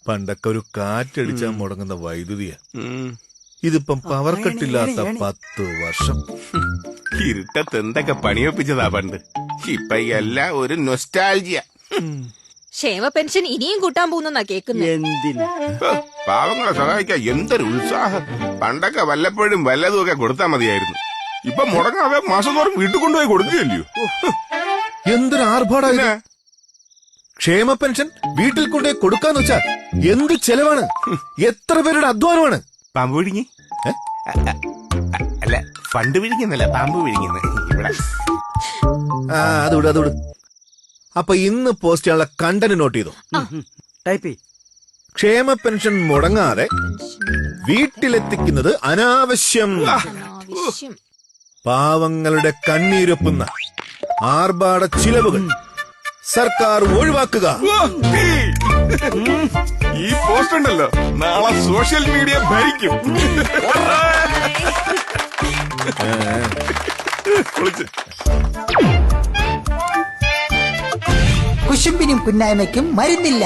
പണ്ടൊക്കെ ഒരു കാറ്റടിച്ചാൽ മുടങ്ങുന്ന വൈദ്യുതിയാ. ഇതിപ്പം പവർ കട്ടില്ലാത്ത 10 വർഷം. ഇരുട്ടത്ത് എന്തൊക്കെ പണിയൊപ്പിച്ചതാ പണ്ട്. ഇപ്പൊ എല്ലാം ഒരു നൊസ്റ്റാൾജിയ. ക്ഷേമ പെൻഷൻ ഇനിയും കൂട്ടാൻ പോകുന്നാ കേക്കുന്നത്. എന്തിന്? പാവങ്ങളെ സഹായിക്കാൻ എന്തൊരു ഉത്സാഹം. പണ്ടൊക്കെ വല്ലപ്പോഴും വല്ലതുമൊക്കെ കൊടുത്താൽ മതിയായിരുന്നു. ഇപ്പൊ മുടങ്ങാതെ മാസം തോറും വീട്ടിൽ കൊണ്ടുപോയി കൊടുക്കുകയല്ലയോ. എന്തൊരു ആർഭാടാ. ക്ഷേമ പെൻഷൻ വീട്ടിൽ കൊണ്ടുപോയി കൊടുക്കാന്ന് വെച്ചാ എന്ത് ചെലവാണ്, എത്ര പേരുടെ അധ്വാനമാണ്. പാമ്പ് വിഴുങ്ങി അല്ല, ഫണ്ട് വിഴുങ്ങുന്നല്ല, പാമ്പ് വിഴുങ്ങുന്ന ഇവിടെ. അതോട് അപ്പൊ ഇന്ന് പോസ്റ്റ് ചെയ്യാനുള്ള കണ്ടന്റ് നോട്ട് ചെയ്തു. ടൈപ്പ് ചെയ്. ക്ഷേമ പെൻഷൻ മുടങ്ങാതെ വീട്ടിലെത്തിക്കുന്നത് അനാവശ്യം. പാവങ്ങളുടെ കണ്ണീരൊപ്പുന്ന ആർഭാട ചിലവുകൾ സർക്കാർ ഒഴിവാക്കുക. ഈ പോസ്റ്റ് ഉണ്ടല്ലോ, നാളെ സോഷ്യൽ മീഡിയ ഭരിക്കും. കുശുമ്പിനും കുന്നായ്മയ്ക്കും മരുന്നില്ല.